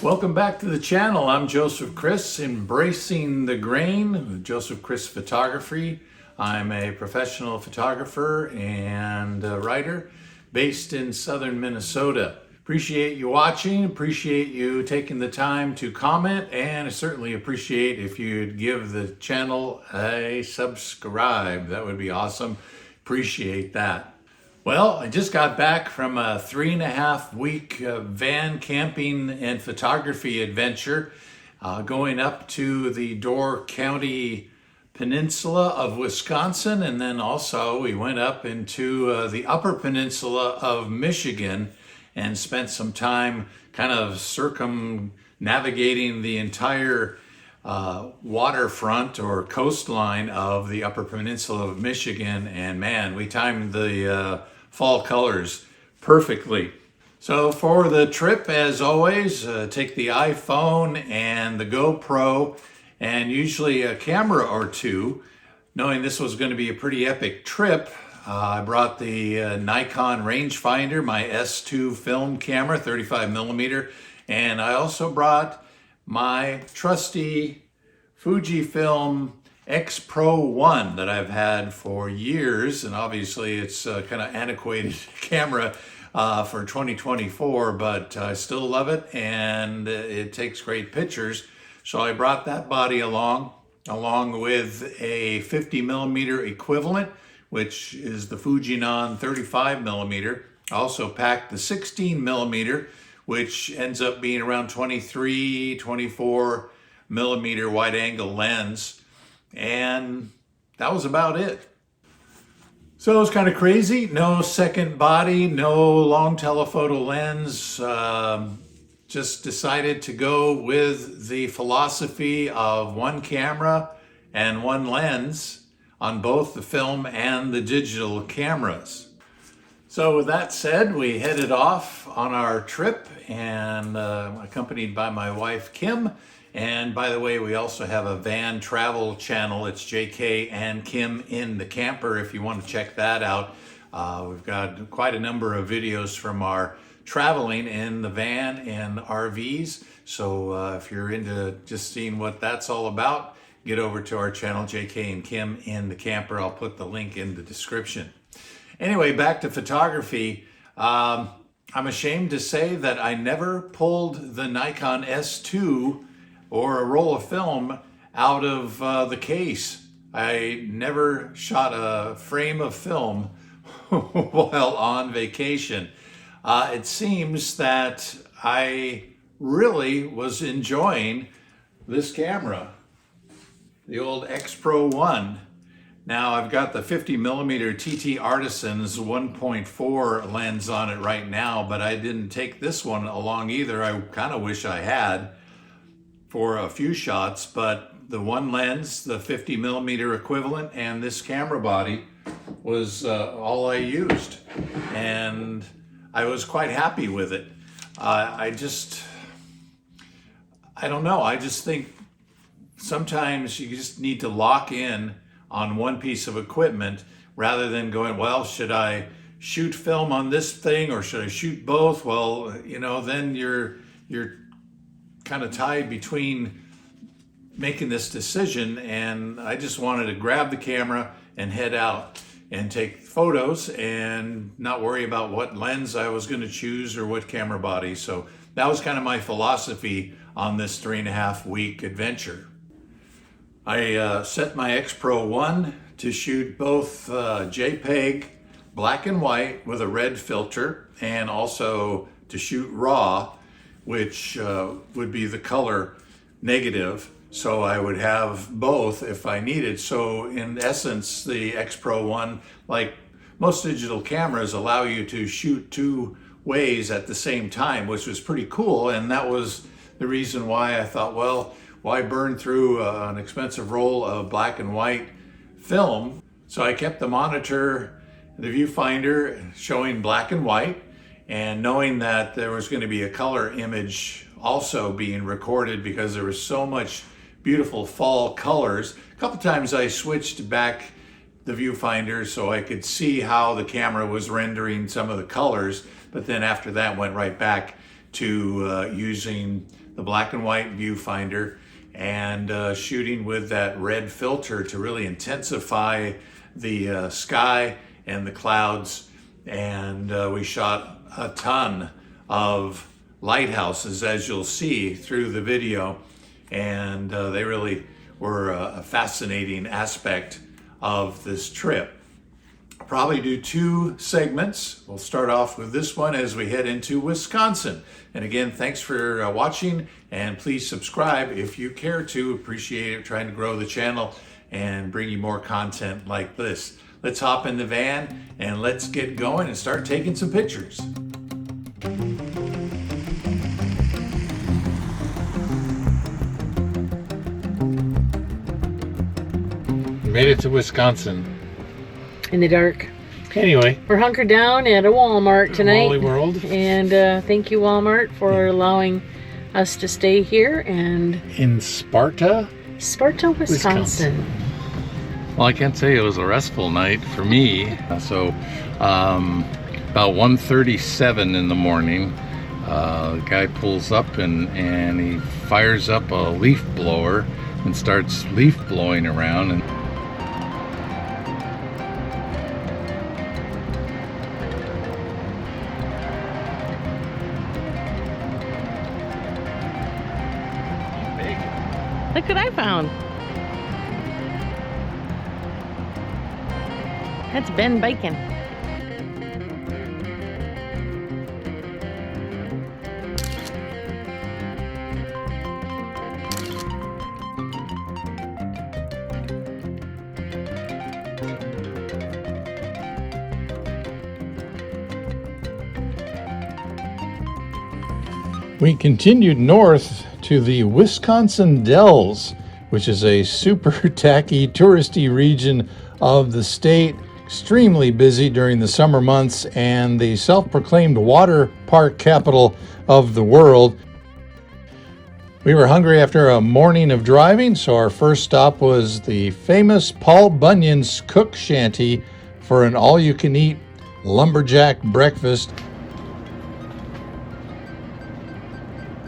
Welcome back to the channel. I'm Joseph Kreiss, embracing the grain with Joseph Kreiss Photography. I'm a professional photographer and writer based in southern Minnesota. Appreciate you watching, appreciate you taking the time to comment, and I certainly appreciate if you'd give the channel a subscribe. That would be awesome. Appreciate that. Well, I just got back from a 3.5-week van camping and photography adventure going up to the Door County Peninsula of Wisconsin, and then also we went up into the Upper Peninsula of Michigan and spent some time kind of circumnavigating the entire waterfront or coastline of the Upper Peninsula of Michigan, and man, we timed the fall colors perfectly. So for the trip, as always, take the iPhone and the GoPro and usually a camera or two. Knowing this was going to be a pretty epic trip, I brought the Nikon rangefinder, my S2 film camera, 35mm, and I also brought my trusty Fujifilm XPRO-1 that I've had for years, and obviously it's a kind of antiquated camera for 2024, but I still love it and it takes great pictures. So I brought that body along with a 50mm equivalent, which is the Fujinon 35mm. I also packed the 16mm, which ends up being around 24mm wide angle lens. And that was about it. So it was kind of crazy. No second body, no long telephoto lens. Just decided to go with the philosophy of one camera and one lens on both the film and the digital cameras. So with that said, we headed off on our trip and accompanied by my wife, Kim. And by the way, we also have a van travel channel. It's JK and Kim in the Camper if you want to check that out. We've got quite a number of videos from our traveling in the van and RVs. So if you're into just seeing what that's all about, get over to our channel, JK and Kim in the Camper. I'll put the link in the description. Anyway, back to photography. I'm ashamed to say that I never pulled the Nikon S2 or a roll of film out of the case. I never shot a frame of film while on vacation. It seems that I really was enjoying this camera, the old XPRO-1. Now I've got the 50mm TT Artisan's 1.4 lens on it right now, but I didn't take this one along either. I kind of wish I had for a few shots, but the one lens, the 50mm equivalent, and this camera body was all I used, and I was quite happy with it. I don't know, I just think sometimes you just need to lock in on one piece of equipment rather than going, well, should I shoot film on this thing or should I shoot both? Well, you know, then you're kind of tied between making this decision, and I just wanted to grab the camera and head out and take photos and not worry about what lens I was going to choose or what camera body. So that was kind of my philosophy on this 3.5-week adventure. I set my XPRO-1 to shoot both JPEG black and white with a red filter, and also to shoot RAW, which would be the color negative. So I would have both if I needed. So in essence, the XPRO-1, like most digital cameras, allow you to shoot two ways at the same time, which was pretty cool. And that was the reason why I thought, well, why burn through an expensive roll of black and white film? So I kept the monitor, the viewfinder showing black and white, and knowing that there was going to be a color image also being recorded because there was so much beautiful fall colors. A couple times I switched back the viewfinder so I could see how the camera was rendering some of the colors, but then after that went right back to using the black and white viewfinder and shooting with that red filter to really intensify the sky and the clouds. And we shot a ton of lighthouses, as you'll see through the video, and they really were a fascinating aspect of this trip. I'll probably do 2 segments. We'll start off with this one as we head into Wisconsin. And again, thanks for watching, and please subscribe if you care to. Appreciate it, trying to grow the channel and bring you more content like this. Let's hop in the van and let's get going and start taking some pictures. Made it to Wisconsin. In the dark. Anyway. We're hunkered down at a Walmart tonight. Wally World. And thank you, Walmart, for allowing us to stay here. And in Sparta, Wisconsin. Well, I can't say it was a restful night for me. So about 1:37 in the morning, the guy pulls up and he fires up a leaf blower and starts leaf blowing around. And look what I found. That's Ben Bacon. we continued north to the Wisconsin Dells, which is a super tacky, touristy region of the state. Extremely busy during the summer months and the self-proclaimed water park capital of the world. We were hungry after a morning of driving, so our first stop was the famous Paul Bunyan's Cook Shanty for an all-you-can-eat lumberjack breakfast.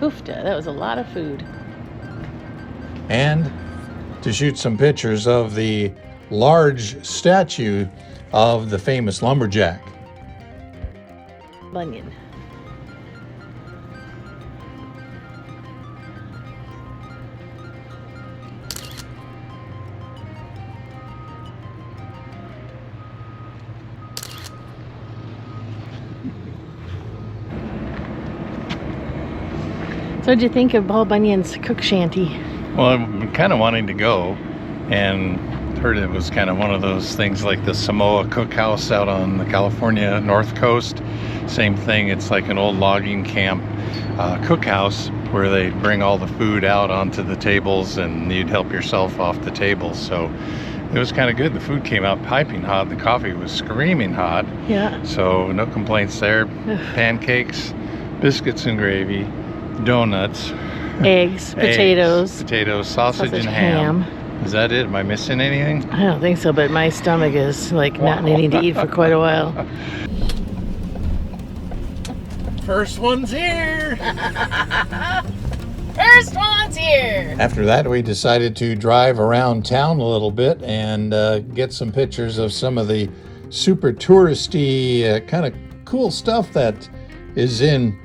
Oofta, that was a lot of food. And to shoot some pictures of the large statue of the famous lumberjack. Bunyan. So what'd you think of Paul Bunyan's Cook Shanty? well, I'm kind of wanting to go, and heard it was kind of one of those things like the Samoa Cookhouse out on the California North Coast. Same thing, it's like an old logging camp cookhouse where they bring all the food out onto the tables and you'd help yourself off the tables. So it was kind of good. The food came out piping hot. The coffee was screaming hot. Yeah. So no complaints there. Pancakes, biscuits and gravy, donuts, Eggs, potatoes, sausage and ham. Is that it? Am I missing anything? I don't think so, but my stomach is like not needing to eat for quite a while. First one's here! First one's here! After that, we decided to drive around town a little bit and get some pictures of some of the super touristy, kind of cool stuff that is in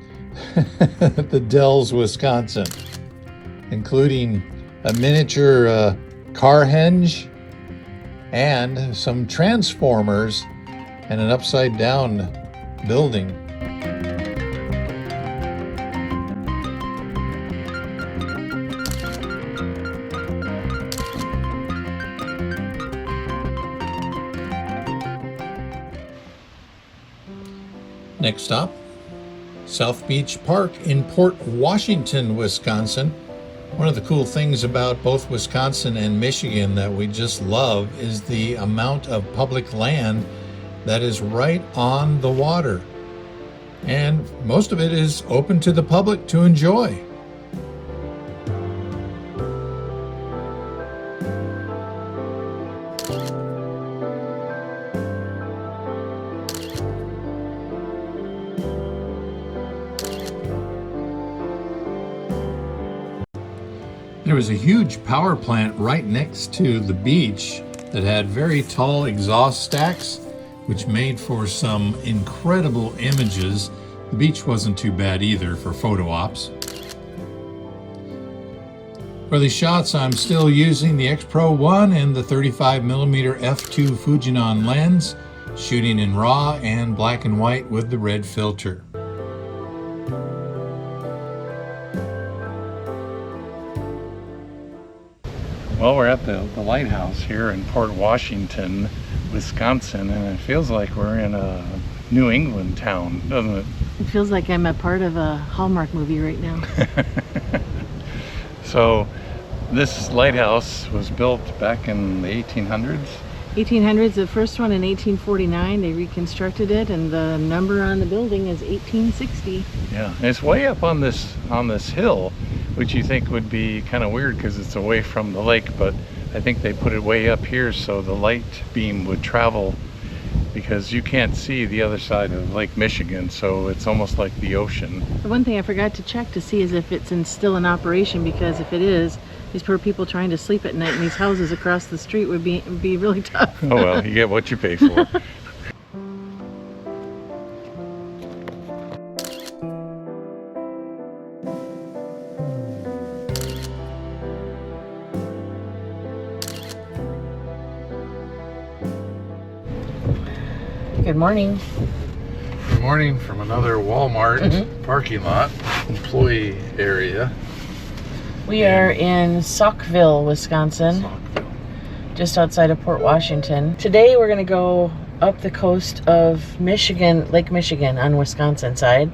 the Dells, Wisconsin, including a miniature car henge and some transformers and an upside down building. Next stop, South Beach Park in Port Washington, Wisconsin. One of the cool things about both Wisconsin and Michigan that we just love is the amount of public land that is right on the water. And most of it is open to the public to enjoy. there was a huge power plant right next to the beach that had very tall exhaust stacks, which made for some incredible images. The beach wasn't too bad either for photo ops. For these shots, I'm still using the XPRO-1 and the 35mm f2 Fujinon lens, shooting in RAW and black and white with the red filter. Well, we're at the lighthouse here in Port Washington, Wisconsin, and it feels like we're in a New England town, doesn't it? It feels like I'm a part of a Hallmark movie right now. So this lighthouse was built back in the 1800s. 1800s, the first one in 1849. They reconstructed it, and the number on the building is 1860. Yeah, and it's way up on this hill, which you think would be kind of weird because it's away from the lake, but I think they put it way up here so the light beam would travel, because you can't see the other side of Lake Michigan, so it's almost like the ocean. The one thing I forgot to check to see is if it's still in operation, because if it is, these poor people trying to sleep at night in these houses across the street would be really tough. Oh well, you get what you pay for. Good morning. Good morning from another Walmart parking lot, employee area. We are in Saukville, Wisconsin, just outside of Port Washington. Today we're going to go up the coast of Michigan, Lake Michigan on Wisconsin side.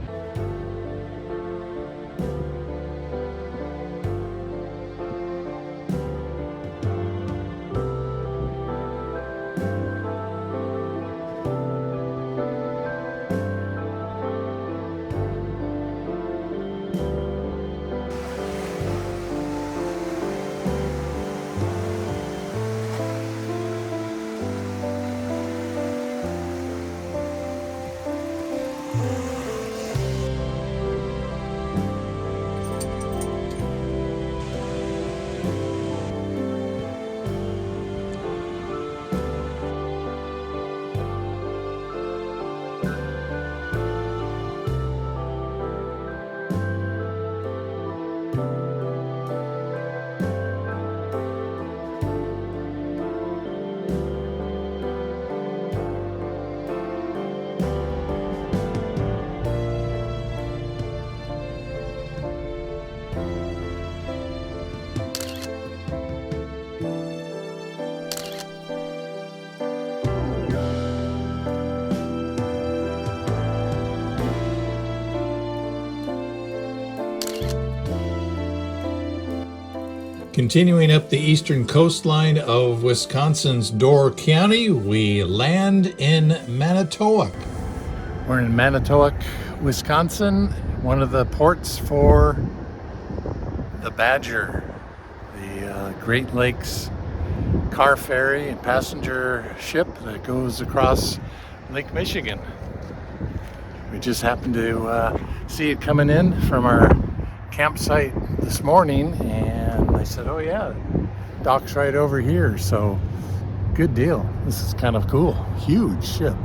Continuing up the eastern coastline of Wisconsin's Door County, we land in Manitowoc. We're in Manitowoc, Wisconsin, one of the ports for the Badger, the Great Lakes car ferry and passenger ship that goes across Lake Michigan. We just happened to see it coming in from our campsite this morning, and they said, oh yeah, dock's right over here, so good deal. This is kind of cool. Huge ship.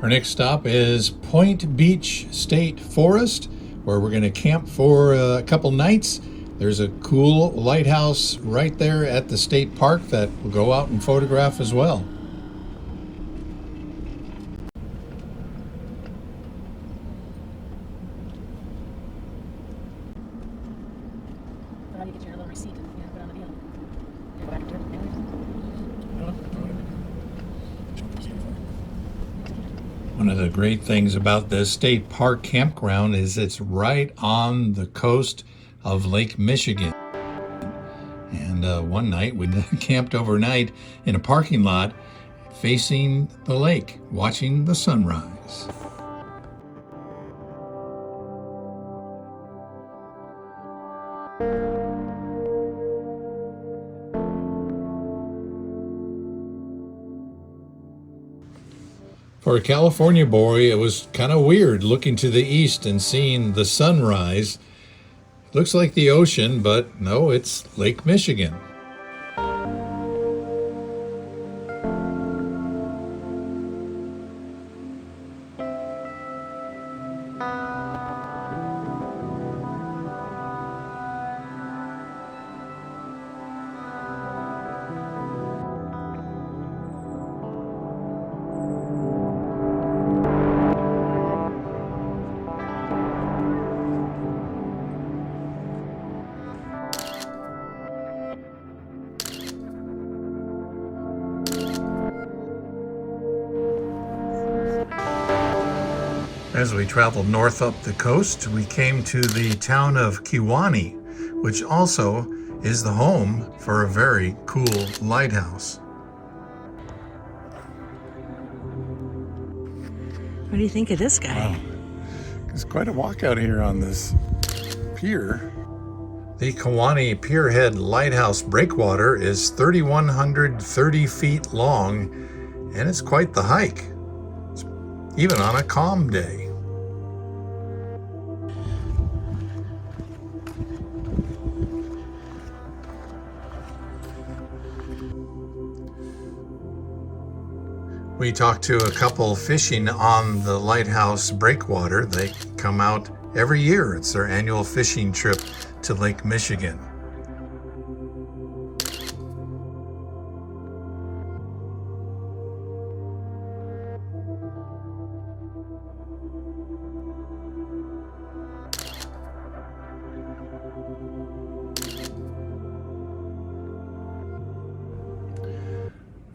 Our next stop is Point Beach State Forest, where we're going to camp for a couple nights. There's a cool lighthouse right there at the state park that we'll go out and photograph as well. One of the great things about this state park campground is it's right on the coast of Lake Michigan. And one night we camped overnight in a parking lot facing the lake, watching the sunrise. For a California boy, it was kind of weird looking to the east and seeing the sunrise. Looks like the ocean, but no, it's Lake Michigan. As we traveled north up the coast, we came to the town of Kewaunee, which also is the home for a very cool lighthouse. What do you think of this guy? Wow. It's quite a walk out here on this pier. The Kewaunee Pierhead Lighthouse breakwater is 3,130 feet long, and it's quite the hike, even on a calm day. We talked to a couple fishing on the lighthouse breakwater. They come out every year. It's their annual fishing trip to Lake Michigan.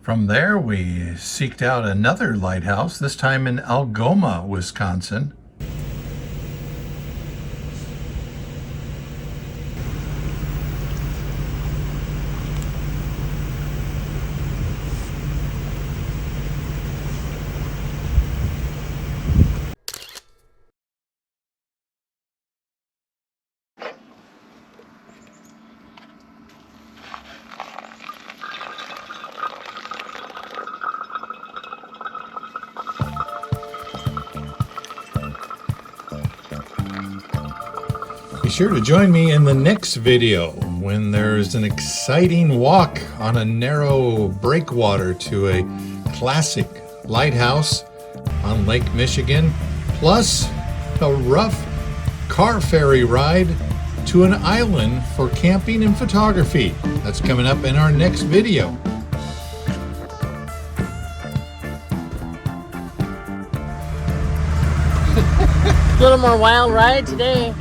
From there, we seeked out another lighthouse, this time in Algoma, Wisconsin. Be sure to join me in the next video when there's an exciting walk on a narrow breakwater to a classic lighthouse on Lake Michigan, plus a rough car ferry ride to an island for camping and photography. That's coming up in our next video. A little more wild ride today.